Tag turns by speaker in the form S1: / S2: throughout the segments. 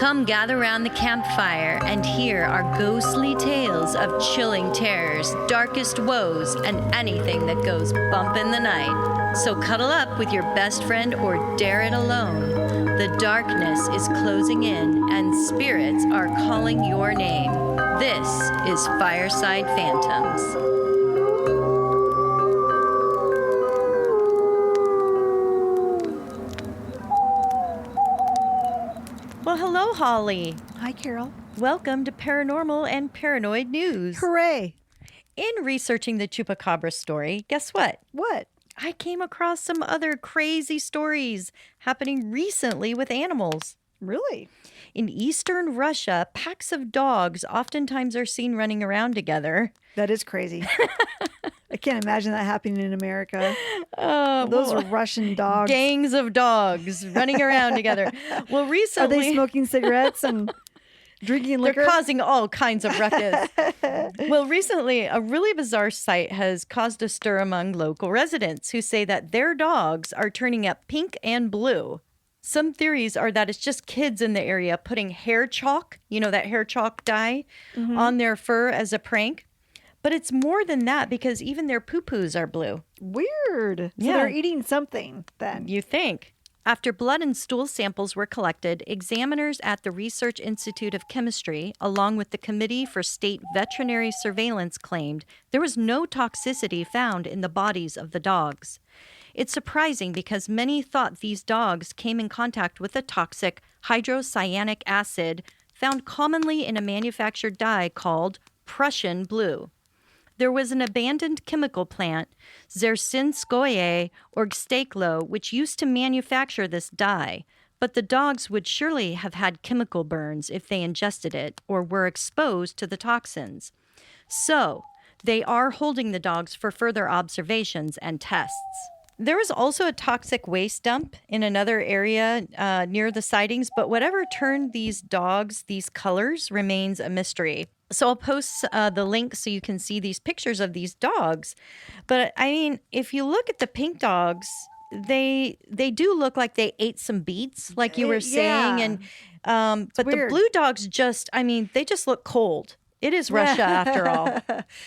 S1: Come gather round the campfire and hear our ghostly tales of chilling terrors, darkest woes, and anything that goes bump in the night. So cuddle up with your best friend or dare it alone. The darkness is closing in and spirits are calling your name. This is Fireside Phantoms. Well, hello, Holly.
S2: Hi, Carol.
S1: Welcome to Paranormal and Paranoid News.
S2: Hooray!
S1: In researching the Chupacabra story, guess what?
S2: What?
S1: I came across some other crazy stories happening recently with animals.
S2: Really?
S1: In eastern Russia, packs of dogs oftentimes are seen running around together.
S2: That is crazy. I can't imagine that happening in America.
S1: Those
S2: are Russian dogs.
S1: Gangs of dogs running around together. Well, recently...
S2: Are they smoking cigarettes and drinking liquor?
S1: They're causing all kinds of ruckus. Well, recently, a really bizarre sight has caused a stir among local residents who say that their dogs are turning up pink and blue. Some theories are that it's just kids in the area putting hair chalk, you know, that hair chalk dye, on their fur as a prank. But it's more than that because even their poo-poos are blue.
S2: Weird.
S1: Yeah.
S2: So they're eating something then.
S1: You think. After blood and stool samples were collected, examiners at the Research Institute of Chemistry, along with the Committee for State Veterinary Surveillance, claimed there was no toxicity found in the bodies of the dogs. It's surprising because many thought these dogs came in contact with a toxic hydrocyanic acid found commonly in a manufactured dye called Prussian blue. There was an abandoned chemical plant, Zersinskoye Orgstaklo, which used to manufacture this dye, but the dogs would surely have had chemical burns if they ingested it or were exposed to the toxins. So, they are holding the dogs for further observations and tests. There was also a toxic waste dump in another area near the sightings, but whatever turned these dogs these colors remains a mystery. So I'll post the link so you can see these pictures of these dogs. But I mean, if you look at the pink dogs, they do look like they ate some beets, like you were saying. And but
S2: weird.
S1: The blue dogs just, I mean, they just look cold. It is Russia after all.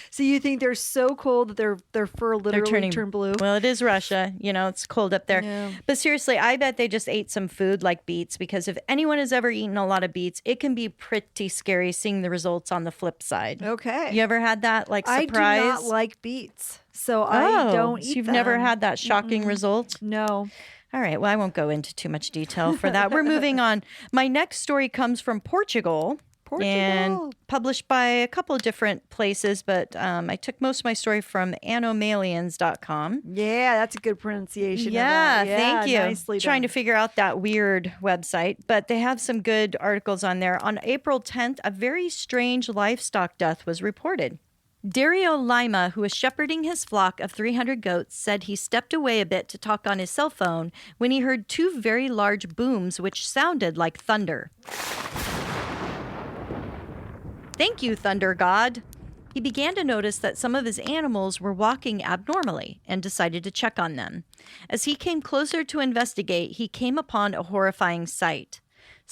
S2: So you think they're so cold that their fur literally turned blue?
S1: Well, it is Russia. You know, it's cold up there.
S2: Yeah.
S1: But seriously, I bet they just ate some food like beets, because if anyone has ever eaten a lot of beets, it can be pretty scary seeing the results on the flip side.
S2: Okay.
S1: You ever had that, like, surprise?
S2: I do not like beets, so I don't eat
S1: you've
S2: them.
S1: never had that shocking result?
S2: No.
S1: All right. Well, I won't go into too much detail for that. We're moving on. My next story comes from Portugal. And published by a couple of different places, but I took most of my story from anomalians.com.
S2: Yeah, that's a good pronunciation.
S1: Yeah,
S2: of that.
S1: thank you.
S2: Nicely done.
S1: Trying to figure out that weird website, but they have some good articles on there. On April 10th, a very strange livestock death was reported. Dario Lima, who was shepherding his flock of 300 goats, said he stepped away a bit to talk on his cell phone when he heard two very large booms which sounded like thunder. Thank you, Thunder God. He began to notice that some of his animals were walking abnormally and decided to check on them. As he came closer to investigate, he came upon a horrifying sight.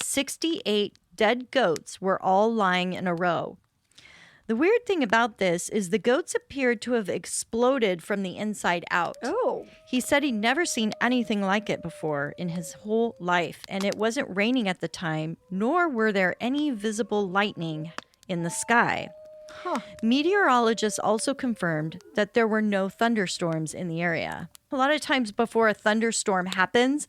S1: 68 dead goats were all lying in a row. The weird thing about this is the goats appeared to have exploded from the inside out.
S2: Oh.
S1: He said he'd never seen anything like it before in his whole life, and it wasn't raining at the time, nor were there any visible lightning in the sky. Meteorologists also confirmed that there were no thunderstorms in the area. A lot of times before a thunderstorm happens,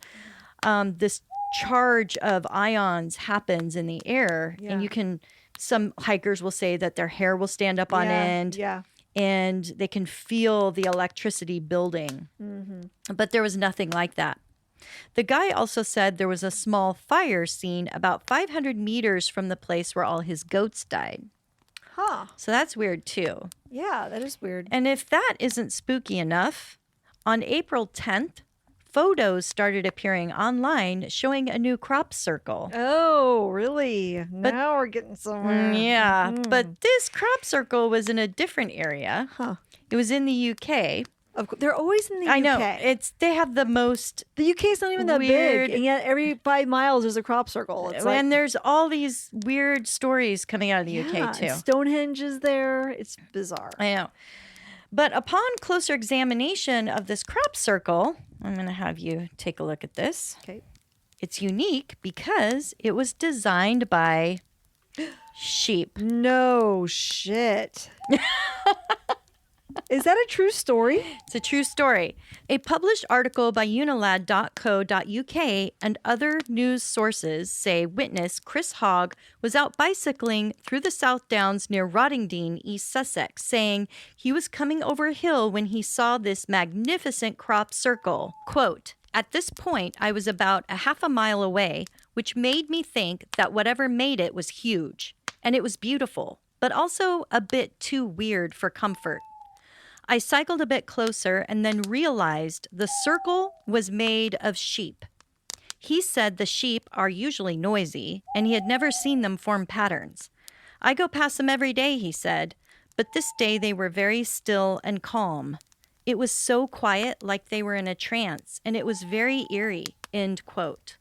S1: this charge of ions happens in the air, and some hikers will say that their hair will stand up on end, and they can feel the electricity building. But there was nothing like that. The guy also said there was a small fire seen about 500 meters from the place where all his goats died. So that's weird too.
S2: Yeah, that is weird.
S1: And if that isn't spooky enough, on April 10th, photos started appearing online showing a new crop circle.
S2: Oh, really? Now we're getting somewhere.
S1: But this crop circle was in a different area. It was in the UK.
S2: Of course, they're always in the UK.
S1: I know. They have the most
S2: The UK is not even that
S1: weird,
S2: big, and yet every 5 miles there's a crop circle. It's like,
S1: and there's all these weird stories coming out of the UK too.
S2: and Stonehenge is there. It's bizarre.
S1: I know. But upon closer examination of this crop circle, I'm going to have you take a look at this.
S2: Okay.
S1: It's unique because it was designed by sheep.
S2: No shit. Is that a true story?
S1: It's a true story. A published article by unilad.co.uk and other news sources say witness Chris Hogg was out bicycling through the South Downs near Rottingdean, East Sussex, saying he was coming over a hill when he saw this magnificent crop circle. Quote, "At this point, I was about a half a mile away, which made me think that whatever made it was huge. And it was beautiful, but also a bit too weird for comfort. I cycled a bit closer and then realized the circle was made of sheep. He said the sheep are usually noisy, and he had never seen them form patterns. I go past them every day, he said, but this day they were very still and calm. It was so quiet, like they were in a trance, and it was very eerie," end quote.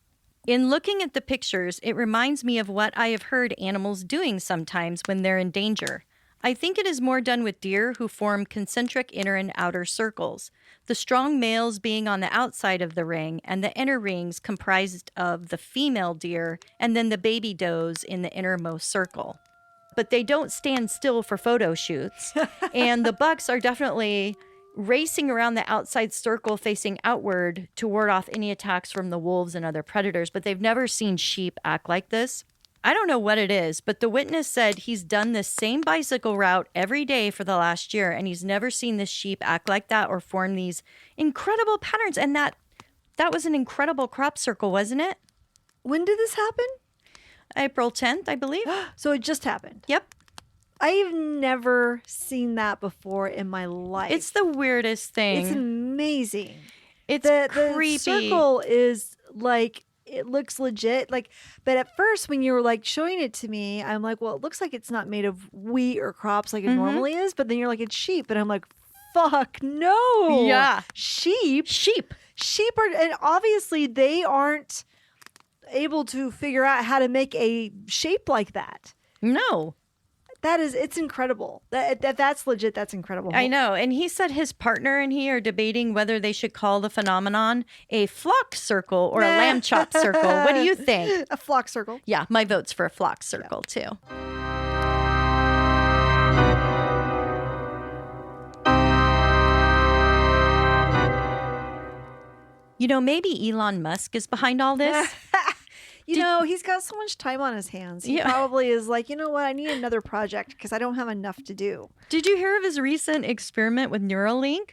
S1: In looking at the pictures, it reminds me of what I have heard animals doing sometimes when they're in danger. I think it is more done with deer who form concentric inner and outer circles, the strong males being on the outside of the ring and the inner rings comprised of the female deer and then the baby does in the innermost circle. But they don't stand still for photo shoots, and the bucks are definitely racing around the outside circle facing outward to ward off any attacks from the wolves and other predators, but they've never seen sheep act like this. I don't know what it is, but the witness said he's done this same bicycle route every day for the last year, and he's never seen this sheep act like that or form these incredible patterns. And that was an incredible crop circle, wasn't it?
S2: When did this happen?
S1: April 10th, I believe.
S2: So it just happened.
S1: Yep.
S2: I've never seen that before in my life.
S1: It's the weirdest thing.
S2: It's amazing.
S1: It's creepy.
S2: The circle is like, it looks legit. Like, but at first when you were like showing it to me, I'm like, well, it looks like it's not made of wheat or crops like it normally is. But then you're like, it's sheep. And I'm like, fuck no.
S1: Yeah.
S2: Sheep are, and obviously they aren't able to figure out how to make a shape like that.
S1: No.
S2: It's incredible. That's legit. That's incredible.
S1: I know. And he said his partner and he are debating whether they should call the phenomenon a flock circle or a lamb chop circle. What do you think?
S2: A flock circle.
S1: Yeah, my vote's for a flock circle too. You know, maybe Elon Musk is behind all this.
S2: You know, he's got so much time on his hands. He probably is like, you know what? I need another project because I don't have enough to do.
S1: Did you hear of his recent experiment with Neuralink?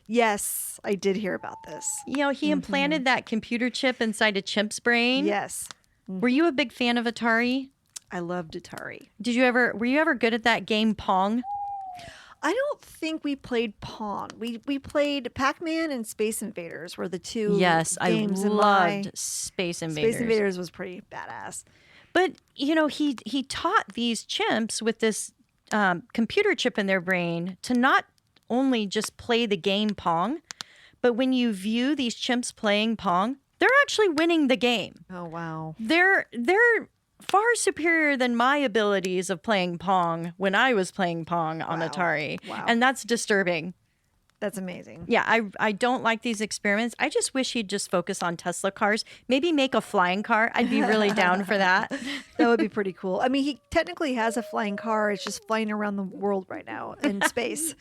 S2: Yes, I did hear about this.
S1: You know, he implanted that computer chip inside a chimp's brain.
S2: Yes.
S1: Were you a big fan of Atari?
S2: I loved Atari.
S1: Were you ever good at that game Pong?
S2: I don't think we played Pong. We played Pac-Man and Space Invaders were the two
S1: games
S2: I
S1: loved Space Invaders.
S2: Space Invaders was pretty badass.
S1: But, you know, he taught these chimps with this computer chip in their brain to not only just play the game Pong, but when you view these chimps playing Pong, they're actually winning the game.
S2: Oh, wow.
S1: They're far superior than my abilities of playing Pong when I was playing Pong on Atari.
S2: Wow.
S1: And that's disturbing.
S2: That's amazing.
S1: Yeah, I don't like these experiments. I just wish he'd just focus on Tesla cars. Maybe make a flying car. I'd be really down for that.
S2: That would be pretty cool. I mean, he technically has a flying car. It's just flying around the world right now in space.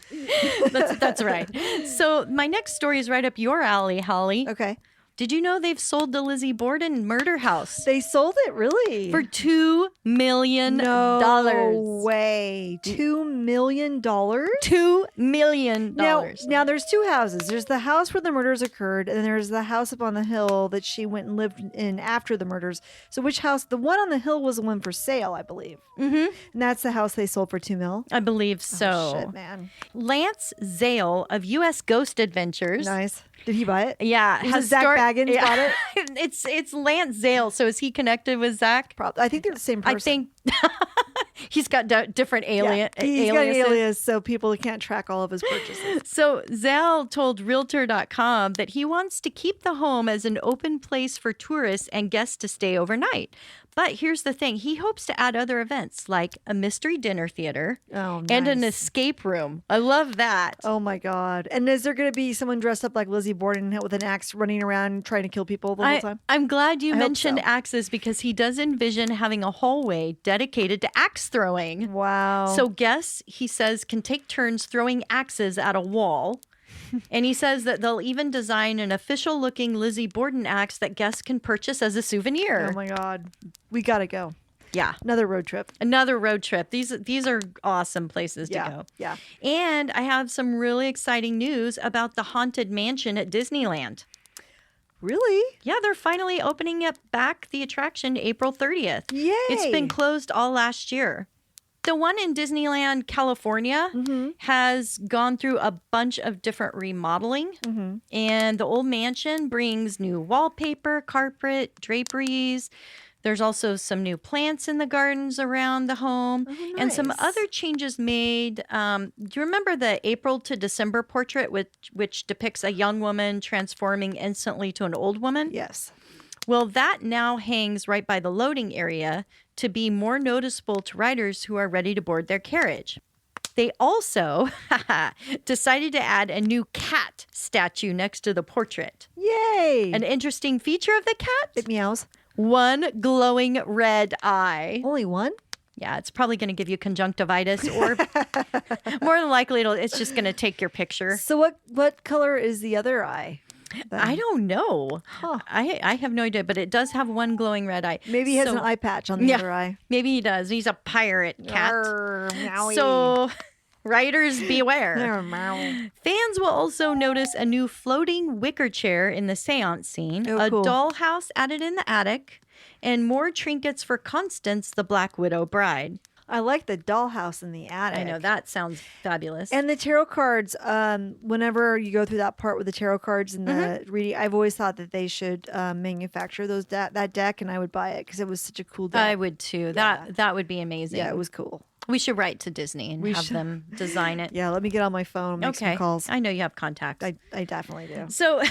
S1: That's right. So my next story is right up your alley, Holly.
S2: Okay.
S1: Did you know they've sold the Lizzie Borden murder house?
S2: They sold it, really?
S1: For $2 million.
S2: No way. $2 million?
S1: $2 million.
S2: Now, there's two houses. There's the house where the murders occurred, and then there's the house up on the hill that she went and lived in after the murders. So which house? The one on the hill was the one for sale, I believe. Mm-hmm. And that's the house they sold for $2 million?
S1: I believe so.
S2: Oh, shit, man.
S1: Lance Zale of U.S. Ghost Adventures.
S2: Nice. Did he buy it?
S1: Yeah.
S2: Zach Baggins bought it?
S1: It's Lance Zale. So is he connected with Zach?
S2: Probably. I think they're the same person.
S1: I think He's got different alien.
S2: He's got an
S1: aliases.
S2: alias, so people can't track all of his purchases.
S1: So Zal told Realtor.com that he wants to keep the home as an open place for tourists and guests to stay overnight. But here's the thing. He hopes to add other events like a mystery dinner theater and an escape room. I love that.
S2: Oh, my God. And is there going to be someone dressed up like Lizzie Borden with an axe running around trying to kill people the whole time?
S1: I'm glad you mentioned
S2: so.
S1: axes because he does envision having a hallway dedicated to axe throwing.
S2: Wow.
S1: So guests, he says, can take turns throwing axes at a wall. And he says that they'll even design an official-looking Lizzie Borden axe that guests can purchase as a souvenir.
S2: Oh, my God. We got to go.
S1: Yeah.
S2: Another road trip.
S1: These are awesome places to go.
S2: Yeah.
S1: And I have some really exciting news about the Haunted Mansion at Disneyland.
S2: Really?
S1: Yeah, they're finally opening up back the attraction April 30th.
S2: Yay.
S1: It's been closed all last year. The one in Disneyland, California, has gone through a bunch of different remodeling. And the old mansion brings new wallpaper, carpet, draperies. There's also some new plants in the gardens around the home. And some other changes made. Do you remember the April to December portrait, which depicts a young woman transforming instantly to an old woman?
S2: Yes.
S1: Well, that now hangs right by the loading area to be more noticeable to riders who are ready to board their carriage. They also decided to add a new cat statue next to the portrait.
S2: Yay.
S1: An interesting feature of the cat?
S2: It meows.
S1: One glowing red eye.
S2: Only one?
S1: Yeah, it's probably going to give you conjunctivitis or more than likely it's just going to take your picture.
S2: So what color is the other eye?
S1: I don't know.
S2: Huh.
S1: I have no idea, but it does have one glowing red eye.
S2: Maybe he has an eye patch on the other eye.
S1: Maybe he does. He's a pirate cat.
S2: Meowie.
S1: So riders beware.
S2: Meow.
S1: Fans will also notice a new floating wicker chair in the seance scene, a
S2: cool.
S1: dollhouse added in the attic, and more trinkets for Constance, the Black Widow bride.
S2: I like the dollhouse in the attic.
S1: I know, that sounds fabulous.
S2: And the tarot cards, whenever you go through that part with the tarot cards and the reading, I've always thought that they should manufacture that deck, and I would buy it because it was such a cool deck.
S1: I would too.
S2: Yeah.
S1: That would be amazing.
S2: Yeah, it was cool.
S1: We should write to Disney and have them design it.
S2: Yeah, let me get on my phone and make some calls.
S1: I know you have contacts.
S2: I definitely do.
S1: So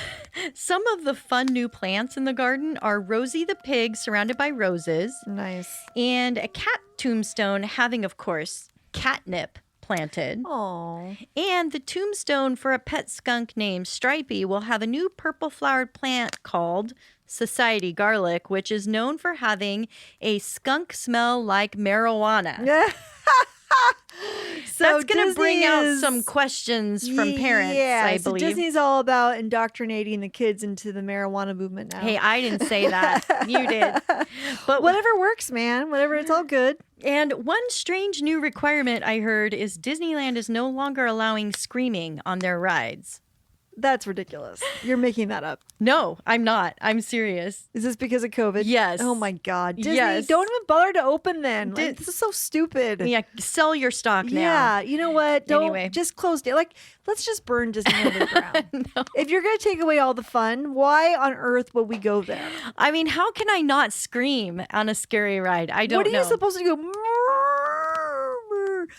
S1: some of the fun new plants in the garden are Rosie the pig surrounded by roses.
S2: Nice.
S1: And a cat tombstone having, of course, catnip planted.
S2: Oh.
S1: And the tombstone for a pet skunk named Stripey will have a new purple flowered plant called Society Garlic, which is known for having a skunk smell like marijuana.
S2: Yeah. So
S1: that's going to bring out
S2: Disney
S1: some questions from parents, I
S2: so
S1: believe.
S2: Disney's all about indoctrinating the kids into the marijuana movement now.
S1: Hey, I didn't say that. You did. But
S2: Whatever works, man. Whatever, it's all good.
S1: And one strange new requirement I heard is Disneyland is no longer allowing screaming on their rides.
S2: That's ridiculous. You're making that up.
S1: No, I'm not. I'm serious.
S2: Is this because of COVID?
S1: Yes.
S2: Oh my God. Disney,
S1: Yes.
S2: don't even bother to open then. Like, this is so stupid.
S1: Yeah, sell your stock now.
S2: Yeah, you know what? Don't
S1: Anyway.
S2: just close down. Like, let's just burn Disneyland to the ground.
S1: No.
S2: If you're gonna take away all the fun, why on earth would we go there?
S1: I mean, how can I not scream on a scary ride? I don't
S2: What are
S1: know.
S2: you supposed to go?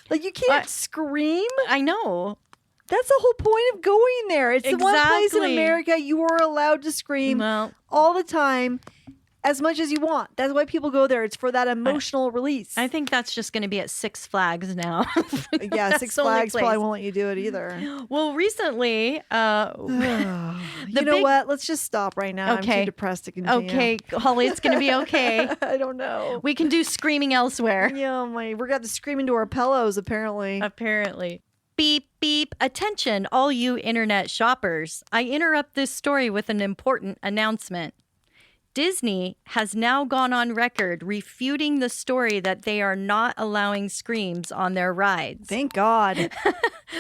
S2: Like, you can't scream.
S1: I know.
S2: That's the whole point of going there. It's the one place in
S1: Exactly.
S2: America you are allowed to scream
S1: Well,
S2: all the time, as much as you want. That's why people go there. It's for that emotional release.
S1: I think that's just going to be at Six Flags now.
S2: Yeah,
S1: That's
S2: Six
S1: the only
S2: Flags probably
S1: place.
S2: won't let you do it either.
S1: Well, recently,
S2: You know
S1: big-
S2: what? Let's just stop right now. I'm
S1: Okay.
S2: too depressed to continue.
S1: okay, Holly, it's going to be okay.
S2: I don't know.
S1: We can do screaming elsewhere.
S2: Yeah, we're got to scream into our pillows, apparently.
S1: Apparently. Beep, beep. Attention, all you internet shoppers. I interrupt this story with an important announcement. Disney has now gone on record refuting the story that they are not allowing screams on their rides.
S2: Thank God.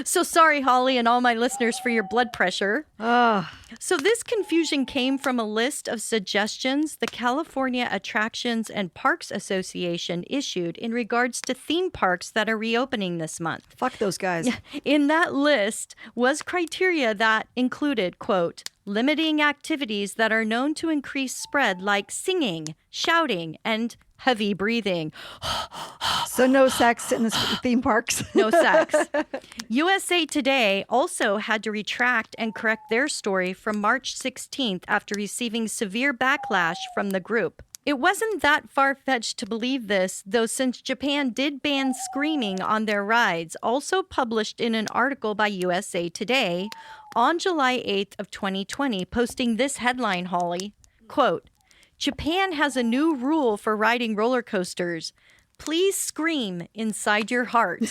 S1: So sorry, Holly, and all my listeners for your blood pressure.
S2: Ugh.
S1: So this confusion came from a list of suggestions the California Attractions and Parks Association issued in regards to theme parks that are reopening this month.
S2: Fuck those guys.
S1: In that list was criteria that included, quote, limiting activities that are known to increase spread, like singing, shouting, and heavy breathing.
S2: So no sex in the theme parks.
S1: No sex. USA Today also had to retract and correct their story from March 16th after receiving severe backlash from the group. It wasn't that far-fetched to believe this, though, since Japan did ban screaming on their rides, also published in an article by USA Today on July 8th of 2020, posting this headline, Holly, quote, "Japan has a new rule for riding roller coasters. Please scream inside your heart."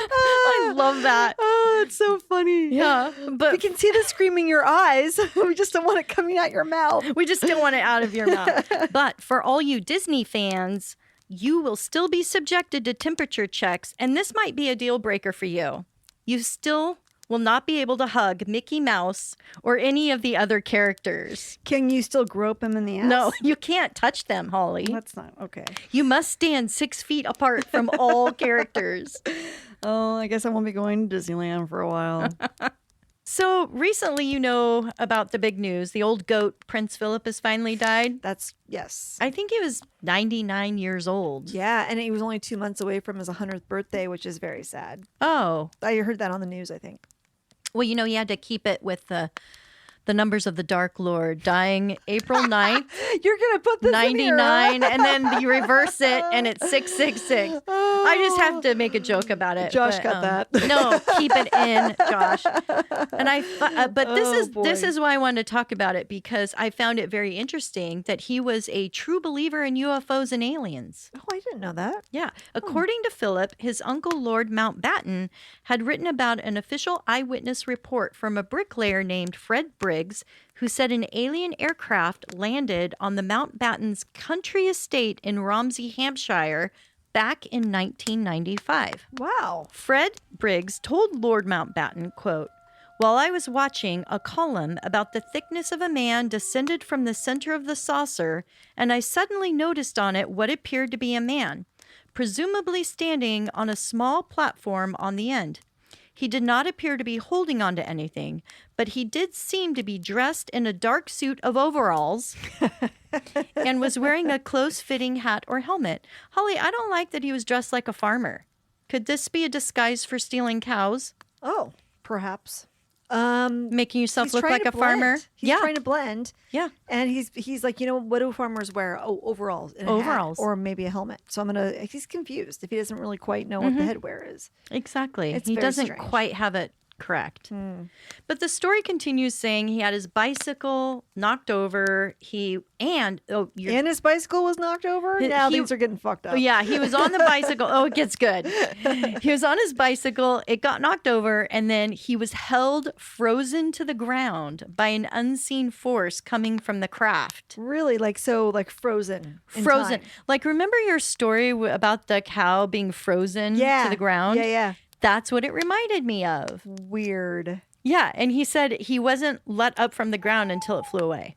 S1: I love that.
S2: Oh, it's so funny.
S1: Yeah, but
S2: we can see the scream in your eyes. We just don't want it coming out your mouth.
S1: we just don't want it out of your mouth. But for all you Disney fans, you will still be subjected to temperature checks, and this might be a deal breaker for you. You still will not be able to hug Mickey Mouse or any of the other characters.
S2: Can you still grope him in the ass?
S1: No, you can't touch them, Holly.
S2: That's not okay.
S1: You must stand 6 feet apart from all characters.
S2: Oh, I guess I won't be going to Disneyland for a while.
S1: So recently, you know about the big news. The old goat, Prince Philip, has finally died.
S2: Yes.
S1: I think he was 99 years old.
S2: Yeah, and he was only 2 months away from his 100th birthday, which is very sad.
S1: Oh.
S2: I heard that on the news, I think.
S1: Well, you know, he had to keep it with the numbers of the Dark Lord, dying April 9th,
S2: You're going to put this
S1: 99,
S2: in here.
S1: and then you reverse it, and it's 666. I just have to make a joke about it.
S2: Josh
S1: but,
S2: got that.
S1: No, keep it in, Josh. And but this
S2: boy.
S1: is why I wanted to talk about it, because I found it very interesting that he was a true believer in UFOs and aliens.
S2: Oh, I didn't know that.
S1: Yeah. According to Philip, his uncle Lord Mountbatten had written about an official eyewitness report from a bricklayer named Fred Briggs, who said an alien aircraft landed on the Mountbatten's country estate in Romsey, Hampshire, back in 1995.
S2: Wow.
S1: Fred Briggs told Lord Mountbatten, quote, "While I was watching, a column about the thickness of a man descended from the center of the saucer, and I suddenly noticed on it what appeared to be a man, presumably standing on a small platform on the end. He did not appear to be holding on to anything, but he did seem to be dressed in a dark suit of overalls and was wearing a close-fitting hat or helmet." Holly, I don't like that he was dressed like a farmer. Could this be a disguise for stealing cows?
S2: Oh, perhaps.
S1: Making yourself
S2: He's
S1: look
S2: trying
S1: like
S2: to
S1: a farmer?
S2: blend. He's trying to blend.
S1: Yeah.
S2: And he's like, you know, what do farmers wear? Oh, overalls. And a hat,
S1: Overalls.
S2: or maybe a helmet. So he's confused if he doesn't really quite know what the headwear is.
S1: Exactly.
S2: It's
S1: He
S2: very
S1: doesn't
S2: strange.
S1: quite have it correct. But the story continues saying he had his bicycle knocked over.
S2: And his bicycle was knocked over? Now things are getting fucked up.
S1: Yeah, he was on the bicycle. Oh, it gets good. He was on his bicycle. It got knocked over, and then he was held frozen to the ground by an unseen force coming from the craft.
S2: Really? Like frozen. in
S1: Frozen.
S2: time.
S1: Like, remember your story about the cow being frozen to the ground?
S2: Yeah.
S1: That's what it reminded me of.
S2: Weird.
S1: Yeah, and he said he wasn't let up from the ground until it flew away.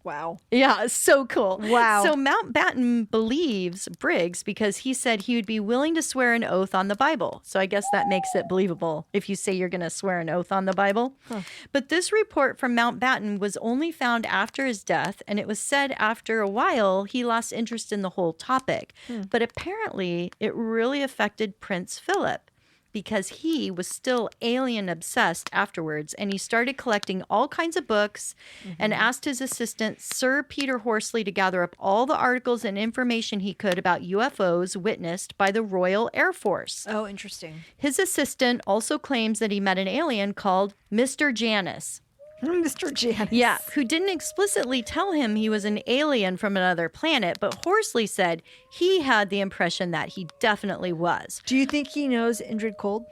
S2: Wow.
S1: Yeah, so cool.
S2: Wow.
S1: So Mountbatten believes Briggs because he said he would be willing to swear an oath on the Bible. So I guess that makes it believable if you say you're going to swear an oath on the Bible. Huh. But this report from Mountbatten was only found after his death, and it was said after a while he lost interest in the whole topic. But apparently it really affected Prince Philip, because he was still alien obsessed afterwards, and he started collecting all kinds of books and asked his assistant, Sir Peter Horsley, to gather up all the articles and information he could about UFOs witnessed by the Royal Air Force.
S2: Oh, interesting.
S1: His assistant also claims that he met an alien called Mr. Janus.
S2: Mr. Janus.
S1: Yeah, who didn't explicitly tell him he was an alien from another planet, but Horsley said he had the impression that he definitely was.
S2: Do you think he knows Indrid Cold?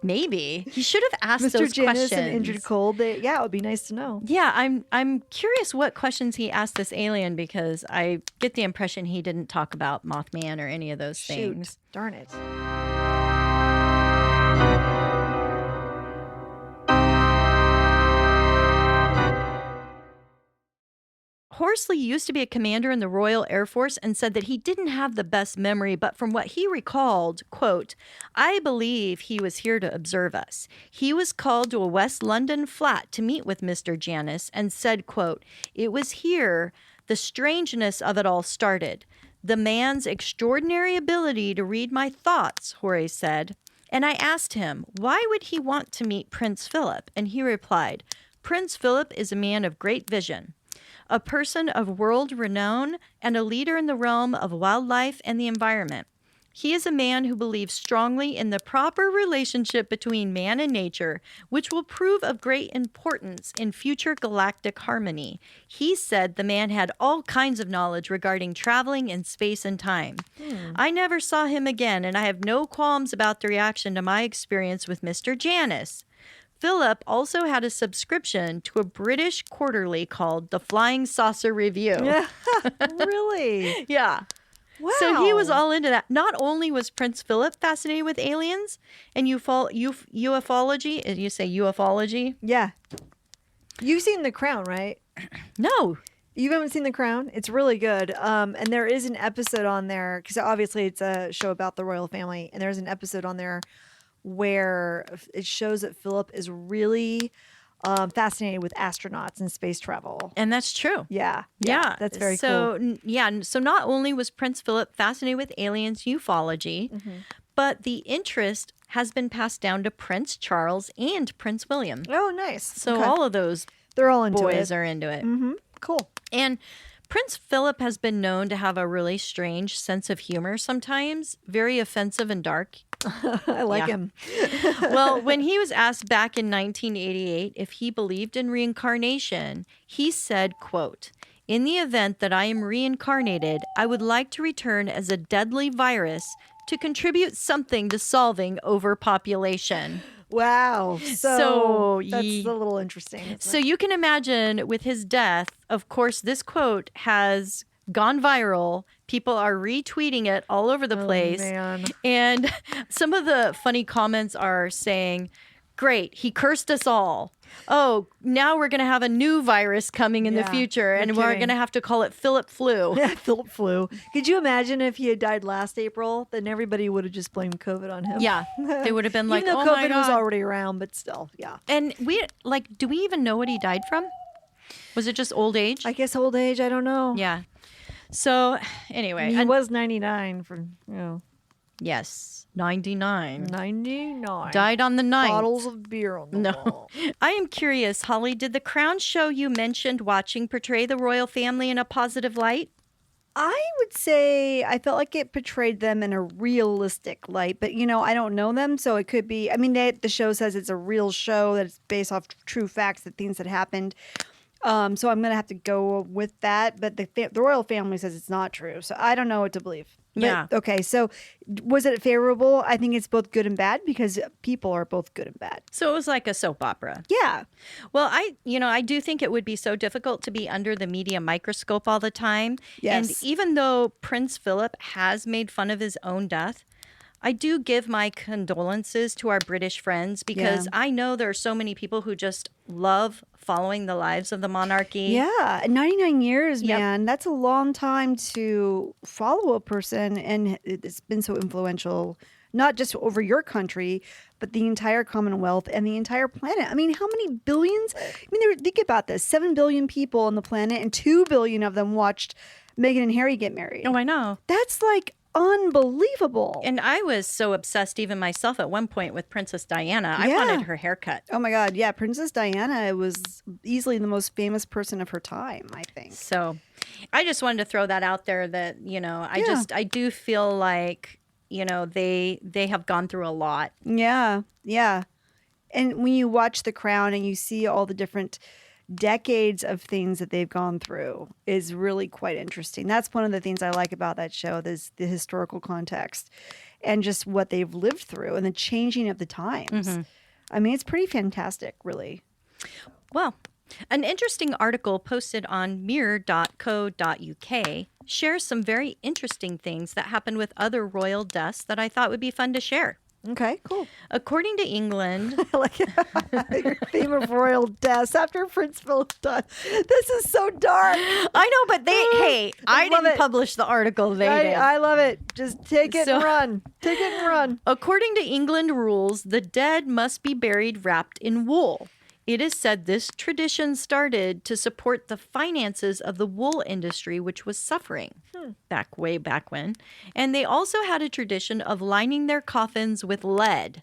S1: Maybe. He should have asked
S2: Mr.
S1: those
S2: Janus
S1: questions.
S2: and Indrid Cold. It would be nice to know.
S1: Yeah, I'm curious what questions he asked this alien, because I get the impression he didn't talk about Mothman or any of those things.
S2: Shoot. Darn it.
S1: Horsley used to be a commander in the Royal Air Force and said that he didn't have the best memory, but from what he recalled, quote, I believe he was here to observe us. He was called to a West London flat to meet with Mr. Janus and said, quote, it was here the strangeness of it all started. The man's extraordinary ability to read my thoughts, Horace said. And I asked him, why would he want to meet Prince Philip? And he replied, Prince Philip is a man of great vision, a person of world renown, and a leader in the realm of wildlife and the environment. He is a man who believes strongly in the proper relationship between man and nature, which will prove of great importance in future galactic harmony. He said the man had all kinds of knowledge regarding traveling in space and time. I never saw him again, and I have no qualms about the reaction to my experience with Mr. Janus. Philip also had a subscription to a British quarterly called The Flying Saucer Review.
S2: Really?
S1: Yeah.
S2: Wow.
S1: So he was all into that. Not only was Prince Philip fascinated with aliens and ufology, you say ufology?
S2: Yeah. You've seen The Crown, right?
S1: No.
S2: You haven't seen The Crown? It's really good. And there is an episode on there, because obviously it's a show about the royal family, and there's an episode on there where it shows that Philip is really fascinated with astronauts and space travel.
S1: And that's true.
S2: Yeah. That's very cool.
S1: So not only was Prince Philip fascinated with aliens, ufology, but the interest has been passed down to Prince Charles and Prince William.
S2: Oh, nice.
S1: So
S2: Okay.
S1: all of those
S2: They're all into
S1: boys
S2: it.
S1: are into it.
S2: Cool.
S1: And Prince Philip has been known to have a really strange sense of humor sometimes, very offensive and dark.
S2: I like him.
S1: Well, when he was asked back in 1988 if he believed in reincarnation, he said, quote, in the event that I am reincarnated, I would like to return as a deadly virus to contribute something to solving overpopulation.
S2: Wow.
S1: So
S2: that's a little interesting.
S1: So you can imagine with his death, of course, this quote has gone viral. People are retweeting it all over the place.
S2: Man.
S1: And some of the funny comments are saying, great, he cursed us all. Oh, now we're going to have a new virus coming in the future, and we're going to have to call it Philip Flu.
S2: Yeah, Philip Flu. Could you imagine if he had died last April? Then everybody would have just blamed COVID on him.
S1: Yeah, they would have been like,
S2: even though
S1: oh my
S2: COVID was
S1: God.
S2: already around, but still, yeah.
S1: And do we even know what he died from? Was it just old age?
S2: I guess old age, I don't know.
S1: Yeah. So anyway.
S2: He was 99 for,
S1: Yes, 99.
S2: 99.
S1: Died on the 9th.
S2: Bottles of beer on the wall.
S1: I am curious, Holly, did the Crown show you mentioned watching portray the royal family in a positive light?
S2: I would say I felt like it portrayed them in a realistic light, but I don't know them, so it could be. I mean, the show says it's a real show that it's based off true facts, that things that happened. So I'm gonna have to go with that, but the royal family says it's not true, so I don't know what to believe. But,
S1: Yeah.
S2: Okay. So was it favorable? I think it's both good and bad because people are both good and bad.
S1: So it was like a soap opera.
S2: Yeah.
S1: Well, I do think it would be so difficult to be under the media microscope all the time.
S2: Yes.
S1: And even though Prince Philip has made fun of his own death, I do give my condolences to our British friends because I know there are so many people who just love following the lives of the monarchy.
S2: Yeah. 99 years, man. That's a long time to follow a person, and it's been so influential, not just over your country, but the entire Commonwealth and the entire planet. I mean, how many billions? I mean, think about this. 7 billion people on the planet, and 2 billion of them watched Meghan and Harry get married.
S1: Oh, I know.
S2: That's like unbelievable.
S1: And I was so obsessed even myself at one point with Princess Diana. I wanted her haircut.
S2: Oh my God. Yeah. Princess Diana was easily the most famous person of her time, I think.
S1: So I just wanted to throw that out there that, I do feel like, they have gone through a lot.
S2: Yeah. Yeah. And when you watch The Crown and you see all the different decades of things that they've gone through is really quite interesting. That's one of the things I like about that show, is the historical context and just what they've lived through and the changing of the times. I mean, it's pretty fantastic, really.
S1: Well, an interesting article posted on mirror.co.uk shares some very interesting things that happened with other royal deaths that I thought would be fun to share.
S2: Okay, cool.
S1: According to England,
S2: Like your theme of royal deaths after Prince Philip died. This is so dark.
S1: I know, but I
S2: love
S1: didn't
S2: it.
S1: publish the article. They did.
S2: I love it. Just take it and run. Take it and run.
S1: According to England rules, the dead must be buried wrapped in wool. It is said this tradition started to support the finances of the wool industry, which was suffering way back when. And they also had a tradition of lining their coffins with lead.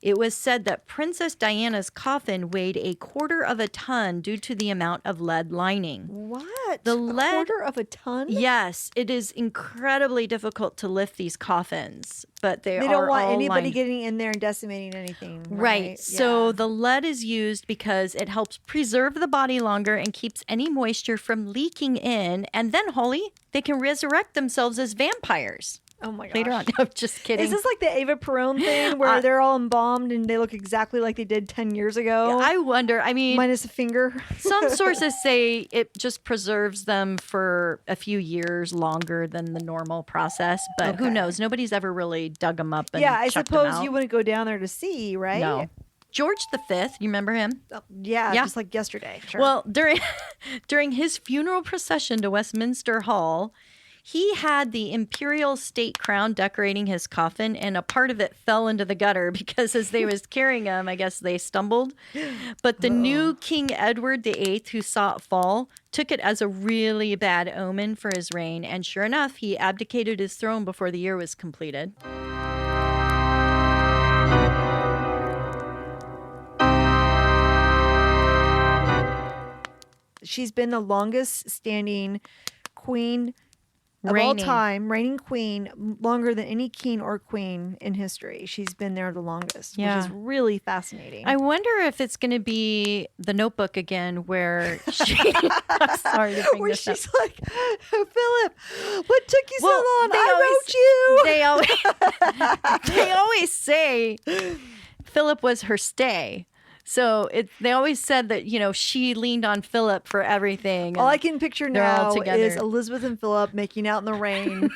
S1: It was said that Princess Diana's coffin weighed 1/4 of a ton due to the amount of lead lining.
S2: What?
S1: The
S2: a
S1: lead-
S2: 1/4 of a ton?
S1: Yes, it is incredibly difficult to lift these coffins, but they
S2: don't
S1: are
S2: want
S1: all
S2: anybody
S1: lined.
S2: getting in there and decimating anything.
S1: Right. So
S2: Yeah.
S1: the lead is used because it helps preserve the body longer and keeps any moisture from leaking in. And then, Holly, they can resurrect themselves as vampires
S2: Oh my gosh.
S1: later on. No, just kidding.
S2: Is this like the Ava Perón thing where they're all embalmed and they look exactly like they did 10 years ago?
S1: I wonder. I mean,
S2: Minus a finger.
S1: some sources say it just preserves them for a few years longer than the normal process, but who
S2: Okay.
S1: knows? Nobody's ever really dug them up and
S2: Yeah, I
S1: checked them
S2: suppose
S1: out.
S2: you wouldn't go down there to see, right?
S1: No. George V, you remember him?
S2: Oh, yeah,
S1: Yeah.
S2: just like yesterday. Sure.
S1: Well, during his funeral procession to Westminster Hall, he had the imperial state crown decorating his coffin, and a part of it fell into the gutter because as they was carrying him, I guess they stumbled. But the new King Edward VIII, who saw it fall, took it as a really bad omen for his reign, and sure enough, he abdicated his throne before the year was completed.
S2: She's been the longest standing queen of all
S1: Reigning.
S2: time, reigning queen, longer than any king or queen in history. She's been there the longest, which
S1: Yeah.
S2: is really fascinating.
S1: I wonder if it's going to be The Notebook again, where she. I'm sorry to bring
S2: Where
S1: this up.
S2: she's like, Philip, what took you
S1: Well,
S2: so long?
S1: they
S2: I
S1: always-
S2: wrote you.
S1: They always say Philip was her stay. So they always said that, she leaned on Philip for everything.
S2: All I can picture
S1: they're all
S2: now
S1: together.
S2: is Elizabeth and Philip making out in the rain.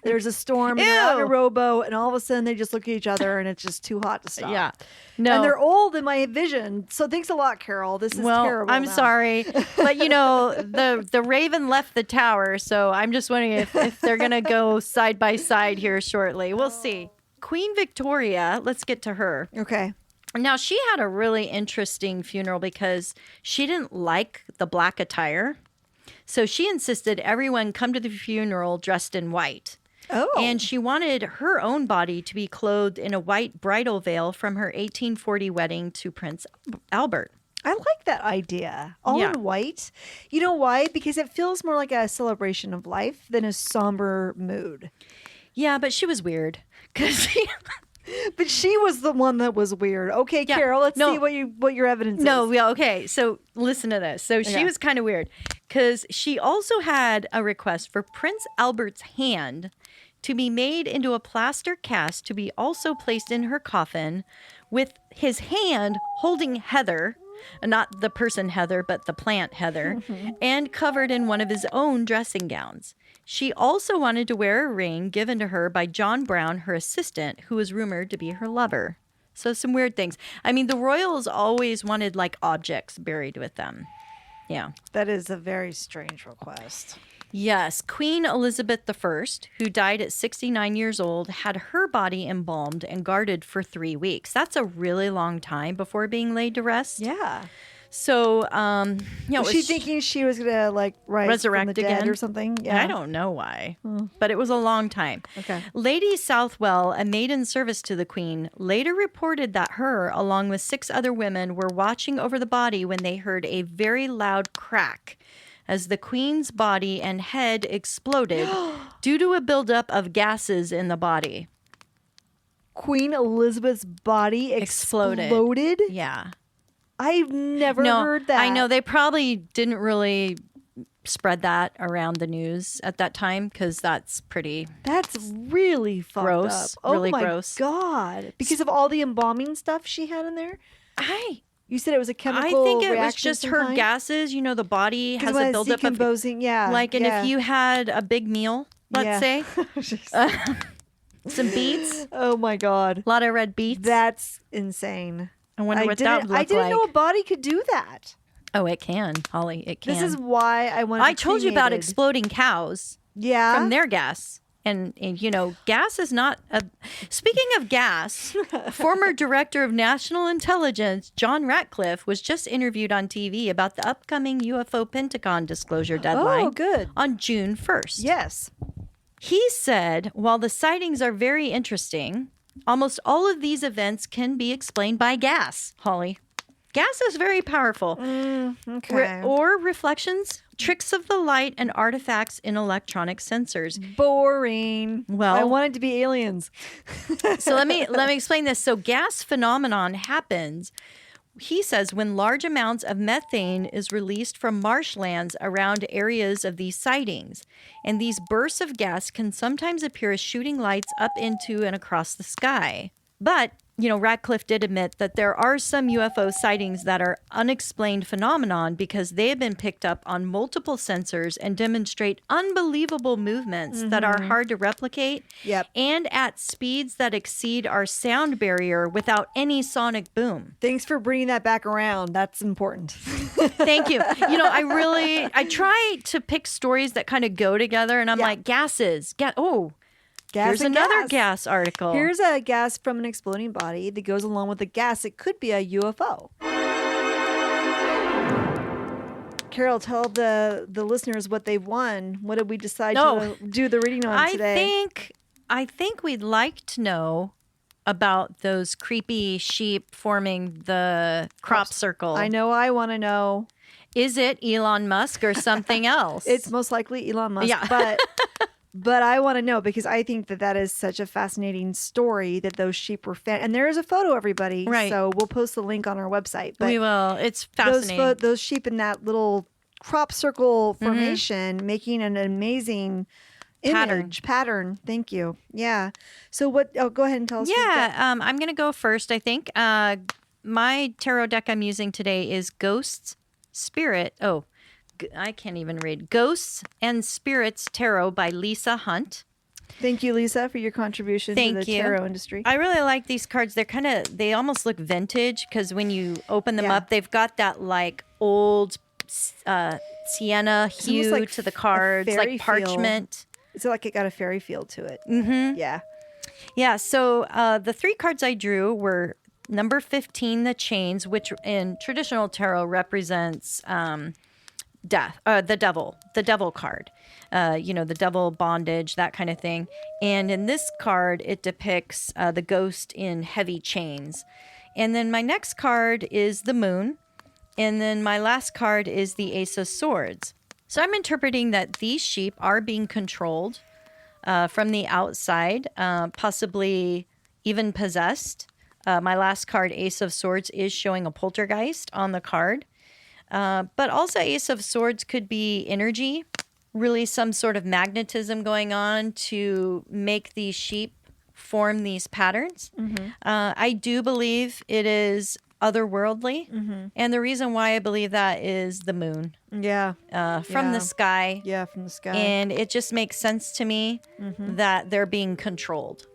S2: There's a storm, and they're out in a
S1: Ew.
S2: rowboat, and all of a sudden they just look at each other, and it's just too hot to stop.
S1: Yeah. No.
S2: And they're old in my vision. So thanks a lot, Carol. This is terrible.
S1: I'm
S2: now.
S1: sorry. But, the raven left the tower. So I'm just wondering if they're going to go side by side here shortly. We'll see. Queen Victoria, let's get to her.
S2: Okay.
S1: Now, she had a really interesting funeral because she didn't like the black attire. So she insisted everyone come to the funeral dressed in white.
S2: Oh.
S1: And she wanted her own body to be clothed in a white bridal veil from her 1840 wedding to Prince Albert.
S2: I like that idea. All
S1: Yeah.
S2: in white. You know why? Because it feels more like a celebration of life than a somber mood.
S1: Yeah, but she was weird because
S2: But she was the one that was weird. Okay,
S1: Yeah.
S2: Carol, let's
S1: No.
S2: see what your evidence is.
S1: okay. So listen to this. So she
S2: Okay.
S1: was kind of weird because she also had a request for Prince Albert's hand to be made into a plaster cast to be also placed in her coffin with his hand holding Heather, not the person Heather, but the plant Heather, and covered in one of his own dressing gowns. She also wanted to wear a ring given to her by John Brown, her assistant, who was rumored to be her lover. So some weird things. I mean, the royals always wanted like objects buried with them. Yeah.
S2: That is a very strange request.
S1: Yes, Queen Elizabeth I, who died at 69 years old, had her body embalmed and guarded for 3 weeks. That's a really long time before being laid to rest.
S2: Yeah.
S1: So,
S2: Was she thinking she was going to like rise
S1: Resurrect
S2: from the dead
S1: again?
S2: or something? Yeah.
S1: I don't know why, but it was a long time.
S2: Okay.
S1: Lady Southwell, a maid in service to the Queen, later reported that her, along with 6 other women, were watching over the body when they heard a very loud crack as the Queen's body and head exploded due to a buildup of gases in the body.
S2: Queen Elizabeth's body exploded?
S1: Yeah.
S2: I've never heard that.
S1: I know they probably didn't really spread that around the news at that time because that's pretty
S2: That's really fucked
S1: Gross.
S2: up. Oh
S1: Really
S2: my
S1: gross.
S2: God. Because of all the embalming stuff she had in there? You said it was a chemical
S1: I think it was
S2: reaction
S1: just
S2: of
S1: her
S2: some kind?
S1: gases. The body
S2: 'Cause
S1: has
S2: when
S1: a
S2: it's
S1: buildup of
S2: decomposing, yeah.
S1: like, and
S2: yeah.
S1: if you had a big meal, let's
S2: Yeah.
S1: say,
S2: Jeez.
S1: Some beets.
S2: Oh my God.
S1: A lot of red beets.
S2: That's insane.
S1: I wonder what that would look like.
S2: I didn't know a body could do that.
S1: Oh, it can, Holly. It can.
S2: This is why I wanted
S1: I told you about exploding cows.
S2: Yeah.
S1: From their gas. And, gas is not a... Speaking of gas, former Director of National Intelligence, John Ratcliffe, was just interviewed on TV about the upcoming UFO Pentagon disclosure deadline.
S2: Oh, good.
S1: On June 1st.
S2: Yes.
S1: He said, while the sightings are very interesting, almost all of these events can be explained by gas, Holly. Gas is very powerful.
S2: Okay.
S1: Or reflections, tricks of the light, and artifacts in electronic sensors.
S2: Boring.
S1: Well,
S2: I want it to be aliens.
S1: So let me explain this. So gas phenomenon happens, he says, when large amounts of methane is released from marshlands around areas of these sightings. And these bursts of gas can sometimes appear as shooting lights up into and across the sky. But Ratcliffe did admit that there are some UFO sightings that are unexplained phenomenon because they have been picked up on multiple sensors and demonstrate unbelievable movements that are hard to replicate.
S2: Yep.
S1: And at speeds that exceed our sound barrier without any sonic boom.
S2: Thanks for bringing that back around. That's important.
S1: Thank you. I try to pick stories that kind of go together, and I'm like, gases. Here's another gas article.
S2: Here's a gas from an exploding body that goes along with the gas. It could be a UFO. Carol, tell the listeners what they've won. What did we decide to do the reading on today?
S1: I think we'd like to know about those creepy sheep forming the crop circle.
S2: I know I want to know.
S1: Is it Elon Musk or something else?
S2: It's most likely Elon Musk.
S1: Yeah.
S2: But I want to know because I think that is such a fascinating story that those sheep were found. And there is a photo, everybody.
S1: Right.
S2: So we'll post the link on our website. But
S1: we will. It's fascinating.
S2: Those sheep in that little crop circle formation making an amazing pattern. Thank you. Yeah. So go ahead and tell us.
S1: Yeah. I'm going to go first, I think. My tarot deck I'm using today is Ghosts, Spirit. Oh, I can't even read. Ghosts and Spirits Tarot by Lisa Hunt.
S2: Thank you, Lisa, for your contribution to the tarot industry.
S1: I really like these cards. They almost look vintage because when you open them up, they've got that like old sienna hue to the cards, like parchment.
S2: It's like it got a fairy feel to it.
S1: Mm-hmm.
S2: Yeah.
S1: Yeah. So the three cards I drew were number 15, the Chains, which in traditional tarot represents death, the devil card, the devil, bondage, that kind of thing. And in this card, it depicts the ghost in heavy chains. And then my next card is the Moon. And then my last card is the Ace of Swords. So I'm interpreting that these sheep are being controlled from the outside, possibly even possessed. My last card, Ace of Swords, is showing a poltergeist on the card. But also Ace of Swords could be energy, really some sort of magnetism going on to make these sheep form these patterns. I do believe it is otherworldly. And the reason why I believe that is the moon.
S2: Yeah.
S1: From the sky.
S2: Yeah, from the sky.
S1: And it just makes sense to me that they're being controlled.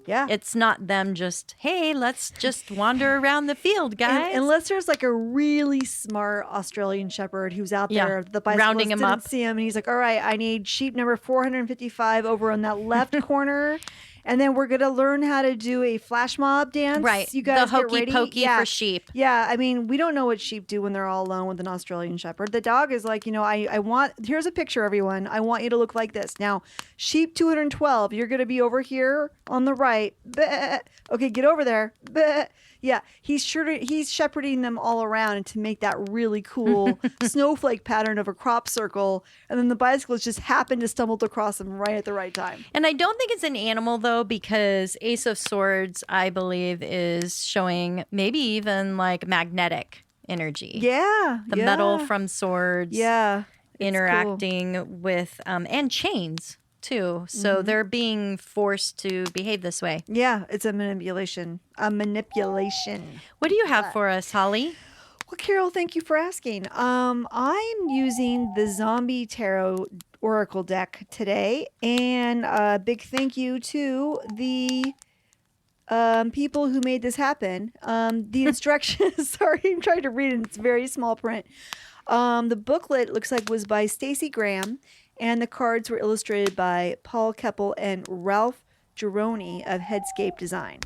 S2: Yeah.
S1: It's not them just, hey, let's just wander around the field, guys.
S2: Unless there's like a really smart Australian shepherd who's out there, the bicyclist
S1: rounding him up.
S2: See him, and he's like, all right, I need sheep number 455 over on that left corner. And then we're going to learn how to do a flash mob dance.
S1: Right.
S2: You guys
S1: the
S2: get ready.
S1: hokey pokey for sheep.
S2: Yeah. I mean, we don't know what sheep do when they're all alone with an Australian shepherd. The dog is like, I want, here's a picture, everyone. I want you to look like this. Now, sheep 212, you're going to be over here on the right. Bleh. Okay, get over there. Bleh. Yeah, he's shepherding them all around to make that really cool snowflake pattern of a crop circle. And then the bicyclist just happened to stumble across them right at the right time.
S1: And I don't think it's an animal, though, because Ace of Swords, I believe, is showing maybe even like magnetic energy.
S2: Yeah.
S1: The metal from swords.
S2: Yeah.
S1: Interacting with, and chains, too. So they're being forced to behave this way.
S2: Yeah, it's a manipulation.
S1: What do you have for us, Holly?
S2: Well, Carol, thank you for asking. I'm using the Zombie Tarot oracle deck today. And a big thank you to the people who made this happen. The instructions, sorry, I'm trying to read it. It's very small print. The booklet looks like was by Stacy Graham, and the cards were illustrated by Paul Keppel and Ralph Gironi of Headscape Design.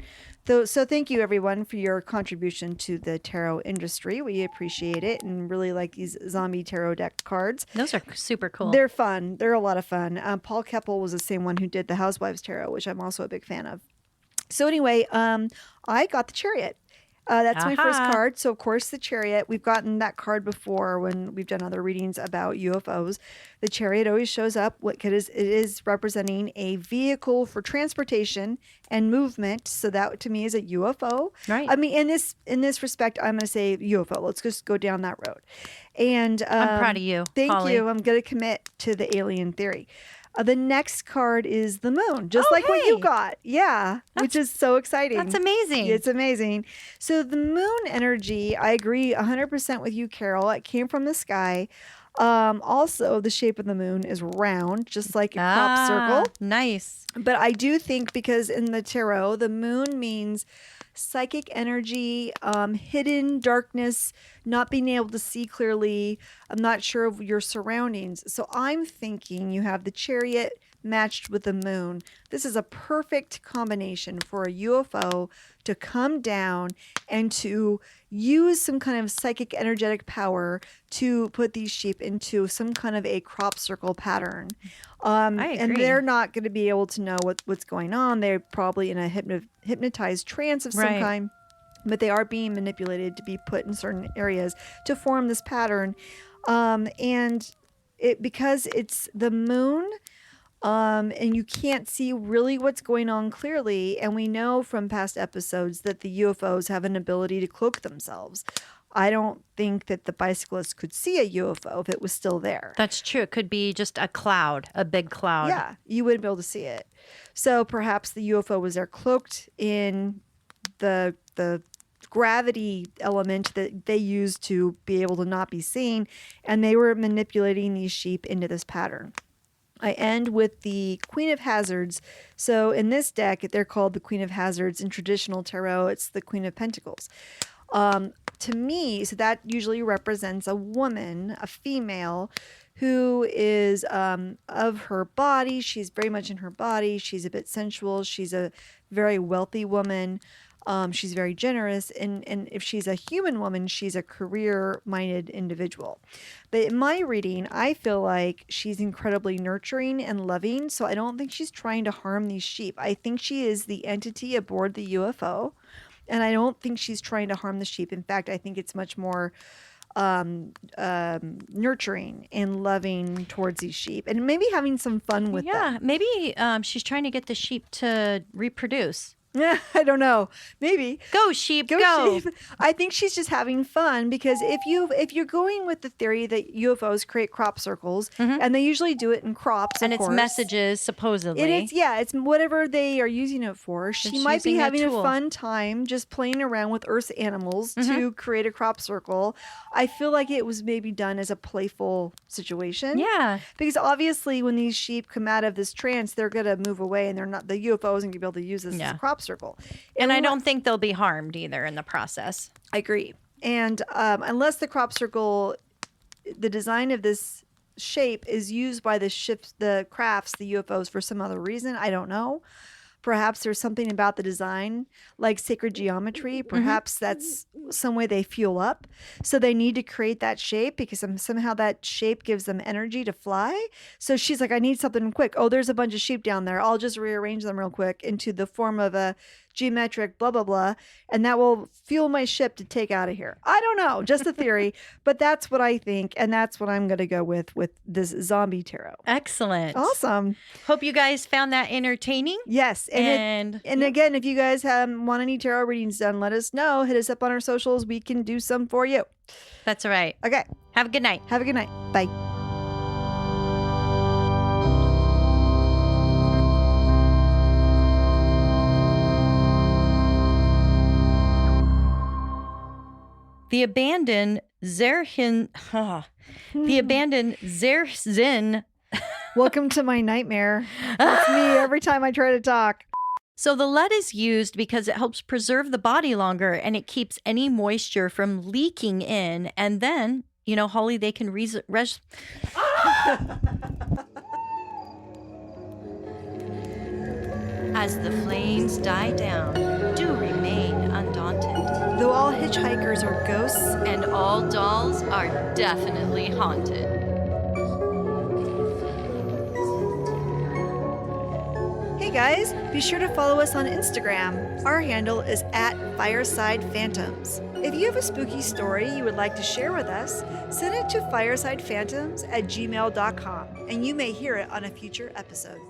S2: So thank you, everyone, for your contribution to the tarot industry. We appreciate it and really like these zombie tarot deck cards.
S1: Those are super cool.
S2: They're fun. They're a lot of fun. Paul Keppel was the same one who did the Housewives Tarot, which I'm also a big fan of. So anyway, I got the Chariot. That's my first card. So, of course, the Chariot. We've gotten that card before when we've done other readings about UFOs. The Chariot always shows up because it is representing a vehicle for transportation and movement. So that, to me, is a UFO.
S1: Right.
S2: I mean, in this respect, I'm going to say UFO. Let's just go down that road. And
S1: I'm proud of you,
S2: Thank
S1: Holly.
S2: you. I'm going to commit to the alien theory. The next card is the moon, just like what you got. Yeah, which is so exciting.
S1: That's amazing.
S2: It's amazing. So the moon energy, I agree 100% with you, Carol. It came from the sky. Also, the shape of the moon is round, just like a crop circle.
S1: Nice.
S2: But I do think because in the tarot, the moon means psychic energy, hidden darkness, not being able to see clearly. I'm not sure of your surroundings. So I'm thinking you have the Chariot matched with the moon. This is a perfect combination for a UFO to come down and to use some kind of psychic energetic power to put these sheep into some kind of a crop circle pattern.
S1: I agree.
S2: And they're not going to be able to know what's going on. They're probably in a hypnotized trance of some kind, but they are being manipulated to be put in certain areas to form this pattern. And because it's the moon, and you can't see really what's going on clearly. And we know from past episodes that the UFOs have an ability to cloak themselves. I don't think that the bicyclist could see a UFO if it was still there.
S1: That's true. It could be just a cloud, a big cloud.
S2: Yeah, you wouldn't be able to see it. So perhaps the UFO was there cloaked in the gravity element that they used to be able to not be seen. And they were manipulating these sheep into this pattern. I end with the Queen of Hazards. So in this deck, they're called the Queen of Hazards. In traditional tarot, it's the Queen of Pentacles. To me, so that usually represents a woman, a female, who is of her body. She's very much in her body. She's a bit sensual. She's a very wealthy woman. She's very generous. And if she's a human woman, she's a career-minded individual. But in my reading, I feel like she's incredibly nurturing and loving. So I don't think she's trying to harm these sheep. I think she is the entity aboard the UFO. And I don't think she's trying to harm the sheep. In fact, I think it's much more nurturing and loving towards these sheep. And maybe having some fun with them.
S1: Yeah, maybe she's trying to get the sheep to reproduce.
S2: I don't know. Maybe.
S1: Go sheep, go.
S2: Sheep. I think she's just having fun because if you're going with the theory that UFOs create crop circles, and they usually do it in crops,
S1: And
S2: of
S1: it's
S2: course.
S1: messages, supposedly.
S2: It's whatever they are using it for. She
S1: It's
S2: might be
S1: using a
S2: having a
S1: tool.
S2: fun time just playing around with Earth's animals to create a crop circle. I feel like it was maybe done as a playful situation.
S1: Yeah.
S2: Because obviously when these sheep come out of this trance, they're going to move away and the UFO isn't going to be able to use this as a crop circle.
S1: And I don't think they'll be harmed either in the process.
S2: I agree. And unless the crop circle, the design of this shape is used by the ships, the crafts, the UFOs for some other reason, I don't know. Perhaps there's something about the design, like sacred geometry. Perhaps that's some way they fuel up. So they need to create that shape because somehow that shape gives them energy to fly. So she's like, I need something quick. Oh, there's a bunch of sheep down there. I'll just rearrange them real quick into the form of a geometric blah, blah, blah. And that will fuel my ship to take out of here. I don't know. Just a theory. But that's what I think. And that's what I'm going to go with this zombie tarot.
S1: Excellent.
S2: Awesome.
S1: Hope you guys found that entertaining.
S2: Yes. And again, if you guys want any tarot readings done, let us know. Hit us up on our socials. We can do some for you.
S1: That's all right.
S2: Okay.
S1: Have a good night.
S2: Have a good night. Bye.
S1: The abandoned Zerzin
S2: Welcome to my nightmare. That's me every time I try to talk.
S1: So the lead is used because it helps preserve the body longer and it keeps any moisture from leaking in. And then, Holly, they can As the flames die down, do remain undaunted.
S2: Though all hitchhikers are ghosts,
S1: And all dolls are definitely haunted.
S2: hey guys, be sure to follow us on Instagram. Our handle is @FiresidePhantoms. If you have a spooky story you would like to share with us, send it to firesidephantoms@gmail.com and you may hear it on a future episode.